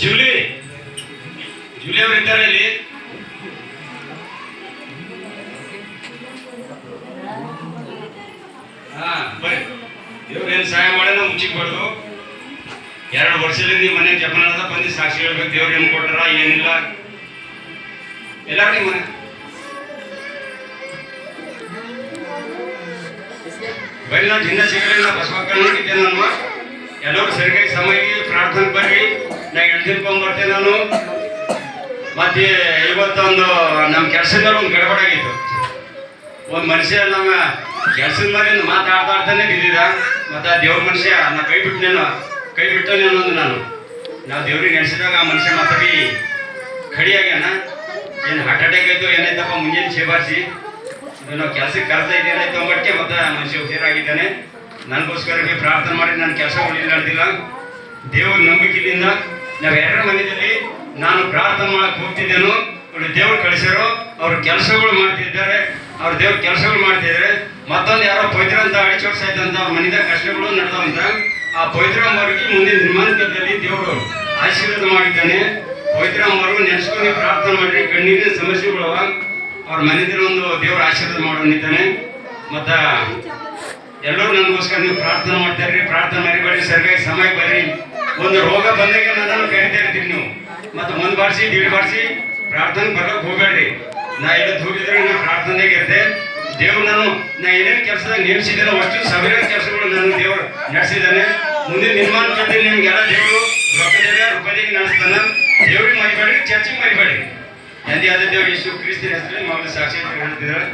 Julie Julie ಅವರು ಇದ್ದಾರೆ ಇಲ್ಲಿ. ಹಾ ಬರ್ರಿ. ದೇವ್ರು ಏನು ಸಹಾಯ ಮಾಡೋಣ ಮುಚ್ಚಿಕ್ಬಾರ್ದು. 2 ವರ್ಷದಿಂದ ಈ ಮನೆ ಜಪನಾದ ಬಂದು ಸಾಕ್ಷಿ ಹೇಳ್ಬೇಕು. ದೇವ್ರು ಏನು ಕೊಟ್ಟಾರ ಏನಿಲ್ಲ ಎಲ್ಲಾರು ನಿಮ್ಮ ಮನೆ ಬರೀ ನಾನು ಜಿನ್ನ ಸಿಗಲಿಲ್ಲ ಬಸವಕ್ಕನಿದ್ದೆ. ನಾನು ಎಲ್ಲರೂ ಸರಿಯಾಗಿ ಸಮಯಕ್ಕೆ ಪ್ರಾರ್ಥನೆ ಬರ್ರಿ. ನಾ ಎಳ್ತಿರ್ಕೊಂಡ್ಬರ್ತೇನೆ ನಾನು. ಮತ್ತೆ ಇವತ್ತೊಂದು ನಮ್ಮ ಕೆಲಸದವ್ರು ಒಂದು ಗಡಬಡಾಗಿತ್ತು. ಒಂದು ಮನುಷ್ಯ ನಮ್ಮ ಕೆಲಸದ ಮೇಲೆ ಮಾತಾಡ್ತಾನೆ ಬಿದ್ದಿದ್ದ. ಮತ್ತು ಆ ದೇವ್ರ ಮನುಷ್ಯ ನಾ ಕೈ ಬಿಟ್ಟನೇನೋ ಒಂದು ನಾವು ದೇವ್ರಿಗೆ ನೆನೆಸಿದಾಗ ಆ ಮನುಷ್ಯ ಮಾತಾಡಿ ಕಡಿಯಾಗ್ಯಾನ. ಏನು ಹಾರ್ಟ್ ಅಟ್ಯಾಕ್ ಆಯಿತು ಏನಾಯ್ತಪ್ಪ ಮುಂಜಾನೆ ಸೇಬಾರಿಸಿ ನಾವು ಕೆಲಸಕ್ಕೆ ಕರೆದ ಏನಾಯ್ತು ಅಂಬಟ್ಟೆ ಮತ್ತು ಮನುಷ್ಯ ಹುಷಾರಾಗಿದ್ದಾನೆ. ನನಗೋಸ್ಕರ ಪ್ರಾರ್ಥನೆ ಮಾಡಿ ನನ್ನ ಕೆಲಸ ನಡೆದಿಲ್ಲ. ದೇವ್ರ ನಂಬಿಕೆಯಿಂದ ನಾವು ಎರಡರ ಮನೆಯಲ್ಲಿ ನಾನು ಪ್ರಾರ್ಥನೆ ಮಾಡಕ್ಕೆ ಹೋಗ್ತಿದ್ದೇನೋ. ದೇವ್ರು ಕಳಿಸ್ಯಾರೋ ಅವ್ರ ಕೆಲಸಗಳು ಮಾಡ್ತಿದ್ದಾರೆ. ಅವ್ರ ದೇವ್ರ ಕೆಲಸಗಳು ಮಾಡ್ತಿದ್ದಾರೆ. ಮತ್ತೊಂದು ಯಾರೋ ಪವಿತ್ರ ಅಂತ ಅಡಿಚೋಡ್ಸ ಆಯ್ತಂತ ಅವ್ರ ಮನೆದಾಗ ಕಷ್ಟಗಳು ನಡೆದವಂತ ಆ ಪವಿತ್ರಮ್ಮವ್ರಿಗೆ ಮುಂದಿನ ನಿರ್ಮಾಣದಲ್ಲಿ ದೇವರು ಆಶೀರ್ವಾದ ಮಾಡಿದ್ದಾನೆ. ಪವಿತ್ರಮ್ಮವರು ನೆನೆಸ್ಕೊಂಡು ಪ್ರಾರ್ಥನೆ ಮಾಡ್ರಿ. ಕಣ್ಣೀರಿನ ಸಮಸ್ಯೆಗಳವ ಅವ್ರ ಮನೆಯಲ್ಲಿ ಒಂದು ದೇವ್ರ ಆಶೀರ್ವಾದ ಮಾಡೋನಿದ್ದಾನೆ. ಮತ್ತು ಎಲ್ಲರೂ ನನಗೋಸ್ಕರ ನೀವು ಪ್ರಾರ್ಥನೆ ಮಾಡ್ತಾರ್ರಿ. ಪ್ರಾರ್ಥನೆ ಮರಿಬೇಡಿ. ಸರಿಯಾಗಿ ಸಮಯ ಬರ್ರಿ. ಒಂದು ರೋಗ ಬಂದಾಗ ನನ್ನನ್ನು ಕರಿತಾ ಇರ್ತೀವಿ ನೀವು. ಮತ್ತು ಮುಂದೆ ಬಾರಿಸಿ ದೀಡ್ ಬಾರಿಸಿ ಪ್ರಾರ್ಥನೆ ಬರೋಕೆ ಹೋಗ್ಬೇಡ್ರಿ. ನಾ ಎಲ್ಲಿ ಹೋಗಿದ್ರೆ ನಾ ಪ್ರಾರ್ಥನೆಗೆ ಇರ್ತೆ. ದೇವ್ರು ನಾ ಏನೇನು ಕೆಲಸದಾಗ ನೇಮಿಸಿದ್ದೇನೆ ಅಷ್ಟು ಸಾವಿರಾರು ಕೆಲಸಗಳು ನಾನು ದೇವರು ನಡೆಸಿದ್ದಾನೆ. ಮುಂದಿನ ನಿರ್ಮಾಣ ಕಟ್ಟಲ್ಲಿ ನಿಮ್ಗೆಲ್ಲ ದೇವರು ರೂಪದೇವಿ ನಡೆಸ್ತಾನೆ. ದೇವ್ರಿಗೆ ಮರಿಬೇಡ್ರಿ, ಚರ್ಚಿಗೆ ಮರಿಬೇಡ್ರಿ. ಎಂದೇ ಆದ ದೇವರು ಯೇಸು ಕ್ರಿಸ್ತನ ಹೆಸರಲ್ಲಿ ಮಗಳ ಸಾಕ್ಷಿ ಹೇಳ್ತಿದ್ದಾರೆ.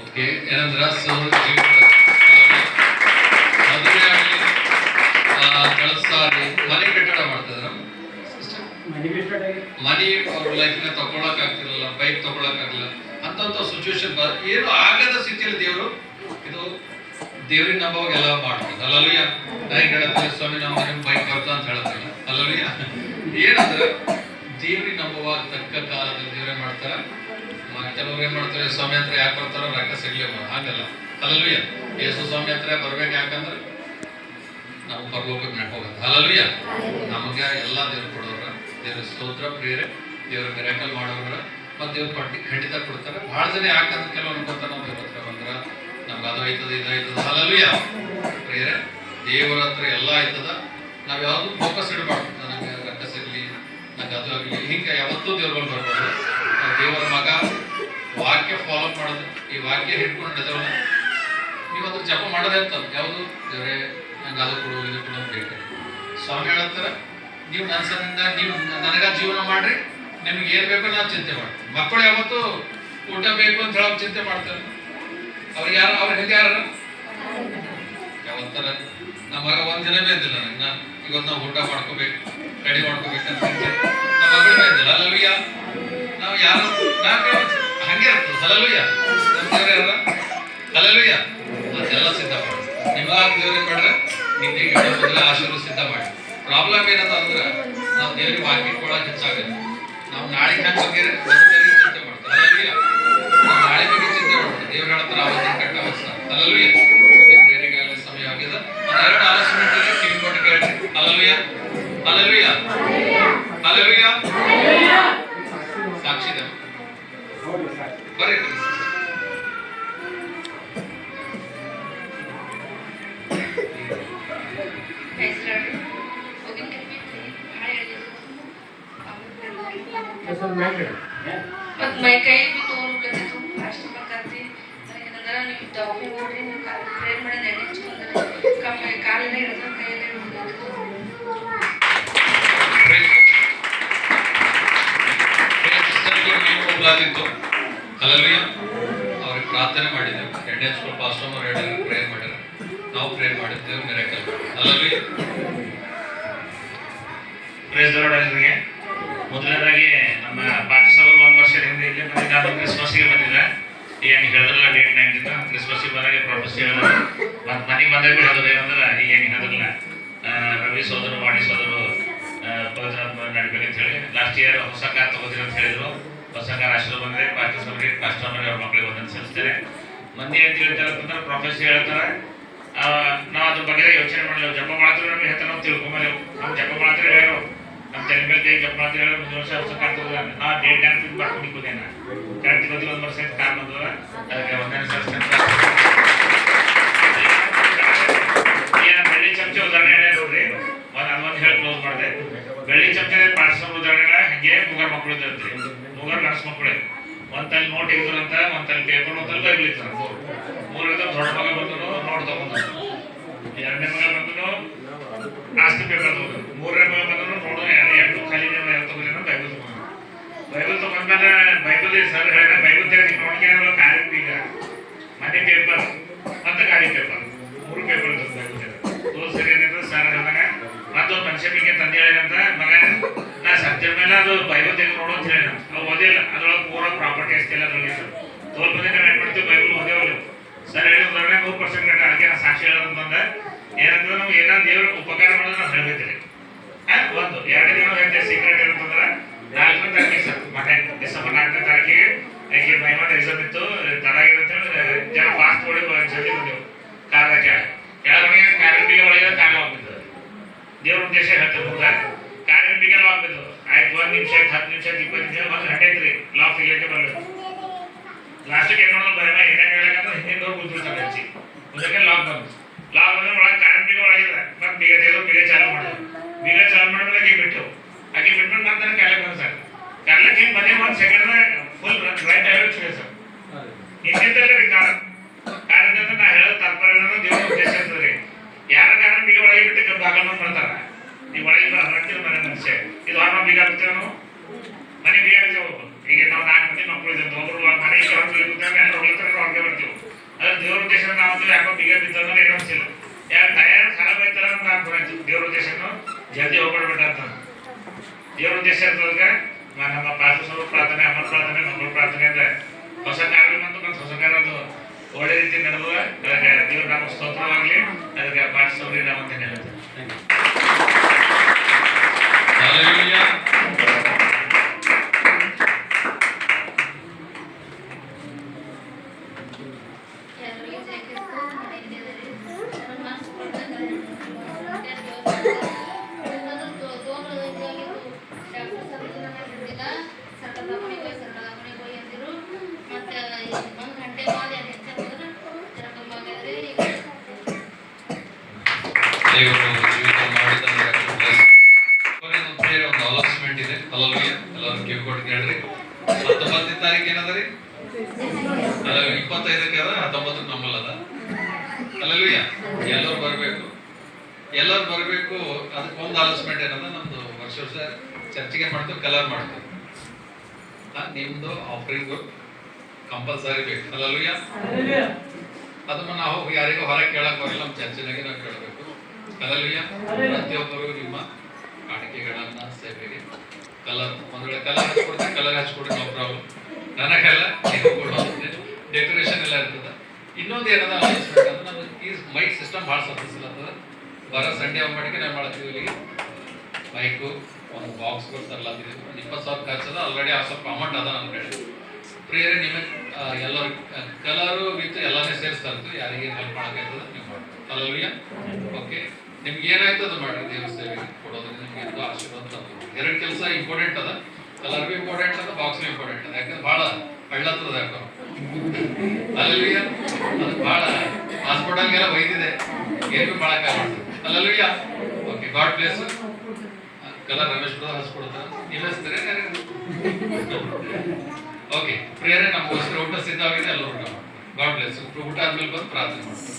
ಓಕೆ, ಏನಂದ್ರ ಮದುವೆ ಆಗಲಿ ಕಳಿಸ್ತಾರೆ. ಮನೆ ಕಟ್ಟಡ ಮಾಡ್ತಿದ್ರ ಮನಿ ಅವ್ರ ಲೈಫ್ನ ತಗೊಳಕ್ ಆಗ್ತಿರಲ್ಲ, ಬೈಕ್ ತಗೊಳಕ್ ಆಗಲ್ಲ ಅಂತ ಸಿಚುವೇಶನ್ ಏನು ಆಗದ ಸ್ಥಿತಿಯಲ್ಲಿ ದೇವರು ಇದು ದೇವ್ರಿನ ನಂಬವಾಗ ಎಲ್ಲ ಮಾಡ್ತಾರೆ. ಅಲ್ಲಲ್ಯ ನಾಯಿ ಹೇಳತ್ತೀವಿ ಸ್ವಾಮಿ ನಮ್ಮ ಮನೆ ಬೈಕ್ ಬರ್ತಾ ಅಂತ ಹೇಳತ್ತಿಲ್ಲ. ಅಲ್ಲಲ್ಯ ಏನಂದ್ರೆ ದೇವ್ರಿ ನಂಬುವಾಗ ತಕ್ಕ ಕಾಲದಲ್ಲಿ ದೇವ್ರೇ ಮಾಡ್ತಾರ. ಕೆಲವ್ರು ಏನ್ ಮಾಡ್ತಾರೆ, ಸ್ವಾಮಿ ಹತ್ರ ಯಾಕೆ ಬರ್ತಾರೋ ರೊಕ್ಕ ಸಿಗ್ಲಿ ಹಾಗಲ್ಲ. ಅಲ್ಲಲ್ಯ ಯೇಸು ಸ್ವಾಮಿ ಹತ್ರ ಬರ್ಬೇಕು. ಯಾಕಂದ್ರೆ ನಾವು ಪರಲೋಕಕ್ಕೆ ನಡ್ಕೋಬೇಕು. ಅಲ್ಲಲ್ಯ ನಮಗೆ ಎಲ್ಲ ದೇವ್ರು ಕೊಡೋರ, ದೇವ್ರ ಸ್ತೋತ್ರ ಪ್ರಿಯರೇ, ದೇವ್ರ ಮಿರಾಕಲ್ ಮಾಡೋರ ಮತ್ತು ದೇವ್ರ ಖಂಡಿತ ಕೊಡ್ತಾರೆ. ಬಹಳ ಜನ ಯಾಕಂದ್ರೆ ಕೆಲವು ಅನ್ಕೋತಾರೆ ನಾವು ದೇವ್ರ ಹತ್ರ ಬಂದ್ರ ನಮ್ಗೆ ಅದು ಆಯ್ತದ ಇದು ಆಯ್ತದ. ಅಲ್ಲಲ್ಯ ಪ್ರಿಯರೇ, ದೇವರ ಹತ್ರ ಎಲ್ಲ ಆಯ್ತದ. ನಾವ್ ಯಾವ್ದು ಫೋಕಸ್ ಇಡಬಾರ್ದು. ನನಗೆ ರೊಕ್ಕ ಸಿಗ್ಲಿ, ನಂಗೆ ಅದು ಆಗಲಿ, ಹಿಂಗೆ ಯಾವತ್ತೂ ದೇವ್ರಲ್ಲಿ ಬರ್ಬಾರ್ದು. ದೇವರ ಮಗ ವಾಕ್ಯ ಫಾಲೋ ಮಾಡೋದು, ಈ ವಾಕ್ಯ ಹಿಡ್ಕೊಂಡು ನಡೆದವಲ್ಲ ನೀವು ಅದ್ರ ಜಪ ಮಾಡೋದೇ ಅಂತದ್ದು. ಯಾವುದು ದೇವರೇ ನಂಗೆ ಅದು ಕೊಡು ಇದು ಕೊಡು ಅಂತ ಬೇಕು. ಸ್ವಾಮಿ ಹೇಳತ್ತಾರೆ, ನೀವು ನನ್ನ ಸನ್ನಿಂದ ನೀವು ನನಗ ಜೀವನ ಮಾಡ್ರಿ, ನಿಮ್ಗೆ ಏನ್ ಬೇಕೋ ನಾನು ಚಿಂತೆ ಮಾಡಿ. ಮಕ್ಕಳು ಯಾವತ್ತು ಊಟ ಬೇಕು ಅಂತ ಹೇಳೋ ಚಿಂತೆ ಮಾಡ್ತಾರೆ. ಅವ್ರಿಗೆ ಯಾರು ಅವ್ರ ಹಿಂದೆ ಯಾರ ಯಾವತ್ತರ ನಮ್ಮ ಮಗ ಒಂದಿನವೇ ಇದ್ದಿಲ್ಲ ನನಗೆ. ನಾನು ಇವತ್ತು ನಾವು ಊಟ ಮಾಡ್ಕೋಬೇಕು, ಕಡಿ ಮಾಡ್ಕೋಬೇಕಂತ ನಮ್ಮ ಮಗಳು ಇದ್ದಿಲ್ಲ. ಅಲ್ಲಲ್ವಿಯ ನಾವು ಯಾರು ನಾಲ್ಕು ಹಂಗೆ ಇರ್ತದೆ. ಅಲ್ಲಲ್ವಿಯ ನಮ್ಮ ದೇವ್ರ ಯಾರ ಅಲ್ಲಲ್ವಿಯ ಅದೆಲ್ಲ ಸಿದ್ಧ ಮಾಡಿ ನಿಮಗಾಗಿ ದೇವ್ರಿಗೆ ಮಾಡ್ರೆ ನಿಮಗೆ ಮೊದಲೇ ಆಶೀರ್ವಾದ ಸಿದ್ಧ ಮಾಡಿ. ಪ್ರಾಬ್ಲಮ್ ಏನಂತ ಅಂದ್ರೆ ನಾವು ದೇವ್ರಿಗೆ ವಾಕ್ಯ ಕೊಡೋಕೆ ಹೆಚ್ಚಾಗುತ್ತೆ. ನಾವು ನಾಳೆ ಹ್ಯಾಂಗೆ ಬಗ್ಗೆ ಚಿಂತೆ ಮಾಡ್ತೀವಿ. ಅಲ್ಲಲ್ವಿಯ ನಾವು ನಾಳೆ ಬಗ್ಗೆ ಚಿಂತೆ ಮಾಡ್ತೀವಿ. ದೇವ್ರ ಹೇಳ್ತಾರೆ ಅವತ್ತಿನ ಕೆಟ್ಟ ಅವಸ್ಥೆ. ಅಲ್ಲಲ್ವಿಯ ಬೇರೆಗಾಗಲೇ ಸಮಯ ಆಗಿದೆ. ಒಂದೆರಡು ಆಲೋಚನೆ ಕಿವಿ ಕೊಟ್ಟು ಕೇಳ್ರಿ. ಅಲ್ಲಲ್ವಿಯ ಅಲ್ಲಲ್ವಿಯ ಅಲ್ಲಲ್ವಿಯ ಸಾಕ್ಷಿ ಇದೆ ಬರ್ರಿ. मग मैं कहीं भी तो कहते तुम फास्ट में करती ನನಗೆ ನೀವು ಡಾಕ್ಟರ್ ನೋಡ್ರಿ ನೀವು ಟ್ರೈನ್ ಮಾಡಿ ನೆನೆಸ್ಕೊಂಡ್ರೆ ಕಮ್ಮಿ ಕಾಲಿನ ಹಿಡಿದು ಕೈಯಲ್ಲಿ ಹಿಡಿದು ಅಲ್ಲಲ್ವಿಯ ಅವ್ರಿಗೆ ಪ್ರಾರ್ಥನೆ ಮಾಡಿದ್ದೇವೆ. ಎಣ್ಣೆ ಸ್ಕೂಲ್ ಪಾಸ್ಟರ್ ಅವ್ರು ಹೇಳಿದ್ರು ಪ್ರೇಯರ್ ಮಾಡಿದ್ರು, ನಾವು ಪ್ರೇಯರ್ ಮಾಡಿದ್ದೇವೆ. ಮಿರಾಕಲ್ ಅಲ್ಲಲ್ವಿಯ ಪ್ರೇಸ್ ದಿ ಲಾರ್ಡ್ ಎಲ್ಲರಿಗೆ. ಮೊದಲನೇದಾಗಿ ನಮ್ಮ ಪಾಠಶಾಲೆ 1 ವರ್ಷದ ಹಿಂದೆ ಇಲ್ಲಿ ಬಂದಿದ್ದ. ನಾನು ಕ್ರಿಸ್ಮಸ್ಗೆ ಬಂದಿಲ್ಲ. ಏನು ಹೇಳಿದ್ರಲ್ಲ ಡೇಟ್ 19 ಕ್ರಿಸ್ಮಸ್ಗೆ ಬಂದಾಗ ಪ್ರೊಫೆಸಿ ಹೇಳಿದ್ರು. ಮತ್ತು ಮನೆಗೆ ಬಂದಾಗ ಹೇಳೋದು ಏನಂದ್ರೆ ಏನು ಹೇಳಿದ್ರಲ್ಲ ರವಿ ಸೋದರು ವಾಣಿ ಸೋದರು ಪವಿತ್ರ ನಡಿಬೇಕು ಅಂತ ಹೇಳಿ ಲಾಸ್ಟ್ ಇಯರ್ ಹೊಸ ಕಾರ್ ತಗೋತೀವಿ ಅಂತ ಹೇಳಿದ್ರು. ಹೊಸ ಕಾರ್ ಆಶೀರ್ವಾದ ಬಂದರೆ ಪಾಕಿಸ್ತಾನರಿಗೆ ಕಸ್ಟಮರ್ ಅವ್ರ ಮಕ್ಕಳಿಗೆ ಒಂದೊಂದು ಸಲ್ಲಿಸ್ತಾರೆ. ಮಂದಿ ಅಂತ ಹೇಳ್ತಾರೆ ಅಂತಂದ್ರೆ ಪ್ರೊಫೆಸಿ ಹೇಳ್ತಾರೆ. ನಾವು ಅದ್ರ ಬಗ್ಗೆ ಯೋಚನೆ ಮಾಡಲಿಲ್ಲ. ಜಪ ಮಾಡಿದ್ರೆ ನಮ್ಗೆ ಹೇಳ್ತಾರೆ, ನಾವು ತಿಳ್ಕೊಂಬಲ್ಲ. ನಾವು ಜಪ ಮಾಡಿದ್ರೆ ಹೇಳೋ ನಮ್ಮ ತಲೆ ಮೇಲೆ ಕೈ ಜಪ ಮಾಡಿದ್ರೆ ಹೇಳೋ ಮುಂದಿನ ವರ್ಷ ಹೊಸ ಕಾರ್ ತಗೋದ. ನಾವು ಡೇಟ್ ನೆನಪು ಬರ್ಕೊಂಡಿದ್ದೇನೆ. ಕರೆಕ್ಟ್ ಗೊತ್ತಿಲ್ಲ 1 ವರ್ಷ ಕಾರ್ ಬಂದದ. ಅದಕ್ಕೆ ಒಂದನೇ ಸಲ್ಲಿಸ್ತಾರೆ. ಬೆಳ್ಳಿ ಚಮಚ ಉದಾಹರಣೆ ಹೇಳಿ ನೋಡ್ರಿ. ಒಂದು ಹೇಳಿ ಕ್ಲೋಸ್ ಮಾಡಿದೆ. ಬೆಳ್ಳಿ ಚಮಚ ಪಾರ್ಸಲ್ ಉದಾಹರಣೆಗಳ ಹಂಗೆ ಮುಗರ್ ಮಕ್ಕಳು ಇರ್ತೀರಿ. ಮುಗರ್ ಗಂಡಸ್ ಮಕ್ಕಳೇ ಒಂದಲ್ಲಿ ನೋಟ್ ಇದ್ರಂತ, ಒಂದಲ್ಲಿ ಪೇಪರ್, ಒಂದಲ್ಲಿ ಬೈಬಲ್ ಇರ್ತಾರ. ಮೂರರಿಂದ ದೊಡ್ಡ ಮಗ ಬಂದನು ನೋಟ್ ತಗೊಂಡು, ಎರಡನೇ ಮಗ ಬಂದನು ಆಸ್ತಿ ಪೇಪರ್ ತಗೊಂಡು, ಮೂರನೇ ಮಗ ಬಂದನು ನೋಡು ಎರಡು ಖಾಲಿ ತಗೊಂಡು ಬೈಬಲ್ ತಗೊಂಡು. ಬೈಬಲ್ ತಗೊಂಡ್ಮೇಲೆ ಬೈಬಲ್ ಸರ್ ಹೇಳ ಬೈಬಲ್ ತೆಗೆದು ನೋಡ್ಕೊಂಡು ಕಾರ್ಯ ಬೀಗ ಮನೆ ಪೇಪರ್ ಮತ್ತು ಗಾಡಿ ಪೇಪರ್ 3 ಪೇಪರ್ ಇರ್ತದೆ ಬೈಬಲ್ ತೆಗೆದು ಸರಿ ಏನಿದ್ರೆ ಸರ್ ಹೇಳಿದಾಗ ಮತ್ತೊಂದು ಮನುಷ್ಯ ಬೀಗೆ ತಂದೆ ಹೇಳಿದಂತ ಮಗ ನಾ ಸತ್ಯ ಮೇಲೆ ಅದು ಬೈಬಲ್ ತೆಗೆದು ನೋಡು ಅಂತ ಹೇಳಿ ನಾವು ಓದಿಲ್ಲ. ಅದ್ರೊಳಗೆ ಪೂರ ಪ್ರಾಪರ್ಟಿ ಅಷ್ಟೆಲ್ಲ ಅದ್ರೊಳಗೆ ತೋಲ್ ಬಂದು ನಾವು ಏನು ಮಾಡ್ತೀವಿ ಬೈಬಲ್ ಓದೇವಲ್ಲ. ಸರ್ ಹೇಳಿದ್ರೆ 100% ಅದಕ್ಕೆ ನಾನು ಸಾಕ್ಷಿ ಹೇಳೋದಂತಂದ್ರೆ ಏನಂದ್ರೆ ನಾವು ಏನಾದ್ರು ದೇವ್ರ ಉಪಕಾರ ಮಾಡೋದು ನಾವು ಹೇಳ್ಬೇಕ್ರಿ. ಒಂದು ಎರಡನೇ ಹೇಳ್ತೇವೆ ಸೀಕ್ರೆಟ್ ಏನಂತಂದ್ರೆ 4ನೇ ತಾರೀಕಿಗೆ ಸರ್ ಮನೆ ಡಿಸೆಂಬರ್ 4ನೇ ತಾರೀಕಿಗೆ ಯಾಕೆ ಮೈಮಾನ್ ಎಕ್ಸಾಮ್ ಇತ್ತು ತಡಾಗಿರೋ ಅಂತೇಳಿ ಜನ ಫಾಸ್ಟ್ ಹೊಡಿ ಜಲ್ದಿ ಬಂದೆವು. ಕಾಲದ ಕೆಳಗಡೆ ಕಾರ್ಯಂಬಿಗೆ ಒಳಗೆ ಕಾಲ ಹೋಗ್ಬಿದ್ದು. ದೇವ್ರ ಉದ್ದೇಶ ಹೇಳ್ತೇವೆ ಮುಂದೆ ಕಾರ್ಯಂಬಿಗೆ ಹೋಗ್ಬಿದ್ದು. ಆಯ್ತು 1 ನಿಮಿಷ 10 ನಿಮಿಷ 20 ನಿಮಿಷ 1 ಗಂಟೆ ಐತ್ರಿ ಲಾಕ್ ತೆಗಿಲಿಕ್ಕೆ ಬರಬೇಕು. ಲಾಸ್ಟಿಗೆ ಏನು ಮಾಡೋದು ಭಯ ಏನಾಗ ಹೇಳಕಂದ್ರೆ ಹಿಂದಿನ ಹೋಗಿ ಕೂತ್ಬಿಡ್ತಾರೆ ಹಚ್ಚಿ ಮುಂದಕ್ಕೆ ಲಾಕ್ ಬಂದು ಒಳಗೆ ಕಾರ್ಯಂಬಿಗೆ ಒಳಗಿದ್ರೆ ಮತ್ತೆ ಬೀಗ ತೆಗೆದು ಬೀಗ ಚಾಲು ಮಾಡೋದು. ಬೀಗ ಚಾಲು ಮಾಡಿದ್ರೆ ಆಕೆ ಬಿಟ್ಟು ಬಿಟ್ಕೊಂಡು ಮಾಡ್ತಾರೆ ಕಾಲಕ್ಕೆ ಬಂದು ಸರ್. ಕಾಲಕ್ಕೆ ಹಿಂಗೆ ಬಂದೇ 1 second full right direct sir ಹಿಂದಿದ್ದಲ್ಲೇ ರೀ ಕಾರಣದಿಂದ ನಾ ಹೇಳೋದು ತಾತ್ಪರ್ಯ ದೇವ್ರ ಉದ್ದೇಶ ಇರ್ತದೆ. ಯಾರ ಕಾರಣ ಬೀಗ ಒಳಗೆ ಬಿಟ್ಟು ಬಾಗಲ್ ಮಾಡ್ತಾರ. ನೀವು ಒಳಗೆ ಬರ್ತೀವಿ ಮನೆ ಮನುಷ್ಯ ಇದು ಹೊರ ಬೀಗ ಆಗ್ತೇವೆ ನಾವು ಮನೆ ಬೀಗ ಹೋಗ್ಬೋದು. ಈಗ ನಾವು 4 ಮಂದಿ ಮಕ್ಕಳು ಇದ್ದೀವಿ. ಒಬ್ರು ಮನೆಗೆ ಹೊರಗೆ ಕೂತಾಗ ಎಲ್ಲ ಹೋಗ್ತಾರೆ ಹೊರಗೆ ಬರ್ತೀವಿ. ಅದ್ರ ದೇವ್ರ ಉದ್ದೇಶ ನಾವು ಯಾಕೋ ಬೀಗ ಬಿತ್ತಂದ್ರೆ ಏನೋ ಅನ್ಸಿಲ್ಲ. ಯಾರು ಟಯರ್ ಖರಾಬ್ ಆಯ್ತಲ್ಲ ನಮ್ಗೆ ಹಾಕ್ಬಿಡಾಯ್ತು. ದೇವ್ರ ಉದ್ದೇಶನು ಜಲ್ದಿ ಹೋಗ್ಬಿಡ್ಬೇಡ ಅಂತ ದೇವ್ರ ಉದ್ದೇಶ ಇರ್ತದಾಗ ನಮ್ಮ ಪಾಸ್ಟರ್ ಪ್ರಾರ್ಥನೆ, ಅಮರ ಪ್ರಾರ್ಥನೆ, ಮಕ್ಕಳ ಪ್ರಾರ್ಥನೆ ಅಂದ್ರೆ ಹೊಸ ಕಾರ್ಯವಂತೂ ಮತ್ತು ಹೊಸ ಕಾರ್ಯದು ಒಳ್ಳೆ ರೀತಿ ನಡೆದ. ಅದಕ್ಕೆ ದೇವ್ರ ನಮ್ಮ ಸ್ತೋತ್ರವಾಗಲಿ. ಅದಕ್ಕೆ ಪಾಸ್ಟರ್ ನಾವು ಅಂತ ಹೇಳ್ತೇವೆ. ದೇವರು ಜೀವಿತ ಮಾಡಿದಂತೆ ಬೇರೆ ಒಂದು ಅಲೌನ್ಸ್ಮೆಂಟ್ ಇದೆ. ಅಲ್ಲಲ್ವಿಯ ಎಲ್ಲರೂ ಕಿವಿ ಕೊಟ್ಟು ಕೇಳ್ರಿ. 19ನೇ ತಾರೀಕು ಏನದ ರೀ? 25ಕ್ಕೆ ಅದ, 19ಕ್ಕೆ ನಮ್ಮಲ್ಲದ. ಅಲ್ಲಲ್ವಿಯ ಎಲ್ಲರೂ ಬರಬೇಕು. ಅದಕ್ಕೆ ಒಂದು ಅಲೌನ್ಸ್ಮೆಂಟ್ ಏನದ, ನಮ್ದು ವರ್ಷ ಚರ್ಚಿಗೆ ಮಾಡ್ತೀವಿ, ಕಲರ್ ಮಾಡ್ತೀವಿ. ನಿಮ್ದು ಆಫರಿಂಗು ಕಂಪಲ್ಸರಿ ಬೇಕು. ಅಲ್ಲಲ್ವಿಯ ಅದನ್ನು ನಾವು ಯಾರಿಗೂ ಹೊರಗೆ ಕೇಳಕ್ ಬರಲ್ಲ. ನಮ್ಮ ಚರ್ಚಿನಾಗೆ ನಾವು ಕೇಳಬೇಕು. ಹಲ್ಲೆಲೂಯಾ. ಪ್ರತಿಯೊಬ್ಬರು ನಿಮ್ಮ ಕಾಣಿಕೆಗಳನ್ನ ಸೇವೆಗೆ ಕಲರ್ ಒಂದ್ ವೇಳೆ ಕಲರ್ ಹಚ್ಕೊಡ್ತೀನಿ, ಕಲರ್ ಹಚ್ಕೊಡಿ, ನೋ ಪ್ರಾಬ್ಲಮ್. ನನಗಲ್ಲ, ನೀವು ಕೊಡೋದು ಡೆಕೋರೇಷನ್ ಎಲ್ಲ ಇರ್ತದೆ. ಇನ್ನೊಂದು ಏನದ ಅನ್ನಿಸ್ಬೇಕಂದ್ರೆ ನಮ್ಗೆ ಈ ಮೈಕ್ ಸಿಸ್ಟಮ್ ಭಾಳ ಸಕ್ಸಸ್ಫುಲ್ ಆಗ್ತದೆ. ಬರೋ ಸಂಡೇ ಒಮ್ಮಡಿಗೆ ನಾವು ಮಾಡ್ತೀವಿ ಇಲ್ಲಿಗೆ ಮೈಕು ಒಂದು ಬಾಕ್ಸ್ಗಳು ತರಲಾತಿದೆ. 20,000 ಖರ್ಚದ ಆಲ್ರೆಡಿ ಆ ಸ್ವಲ್ಪ ಅಮೌಂಟ್ ಅದ ನನ್ನ ಕಡೆ. ಪ್ರಿಯರೇ, ನಿಮಗೆ ಎಲ್ಲರೂ ಕಲರು ವಿತ್ ಎಲ್ಲನೇ ಸೇರಿಸ್ತಾ ಇರ್ತೀವಿ. ಯಾರಿಗೆ ಹೆಲ್ಪ್ ಮಾಡೋಕ್ಕಾಗ್ತದೆ ನೀವು ಮಾಡ್ತೀವಿ. ಹಲ್ಲೆಲೂಯಾ. ಓಕೆ, ನಿಮ್ಗೆ ಏನಾಯ್ತು ಅದು ಮಾಡಿರಿ. ದೇವ್ರ ಸೇವೆಗೆ ಕೊಡೋದ್ರಿಂದ ನಿಮ್ಗೆ ಎಂದೋ ಆಶೀರ್ವಾದ ತಂದು. 2 ಕೆಲಸ ಇಂಪಾರ್ಟೆಂಟ್ ಅದ. ಕಲರ್ ಬಿ ಇಂಪಾರ್ಟೆಂಟ್ ಅದ, ಬಾಕ್ಸ್ ಬಿ ಇಂಪಾರ್ಟೆಂಟ್ ಅದ. ಯಾಕಂದ್ರೆ ಭಾಳ ಹಳ್ಳತ್ತದ ಯಾಕೋ. ಹಲ್ಲೆಲೂಯಾ. ಅದು ಭಾಳ ಹಾಸ್ಪಿಟಲ್ಗೆಲ್ಲ ಒಯ್ದಿದೆ, ಏನು ಮಾಡೋಕ್ಕಾಗಲ್ಲ. Hallelujah. Okay, god bless. Colour Ramesh ಕೂಡ ಹಚ್ಕೊಡ್ತಾರೆ. ನೀವು ಹೆಸ್ತಾರೆ ಯಾರು? ಓಕೆ ಪ್ರಿಯರೇ, ನಮಗೋಸ್ಕರ ಊಟ ಸಿದ್ಧವಾಗಿದೆ. ಎಲ್ಲರೂ ಊಟ ಮಾಡಿ. God bless. ಊಟ ಆದ್ಮೇಲೆ ಬಂದು ಪ್ರಾರ್ಥನೆ ಮಾಡ್ತೀವಿ.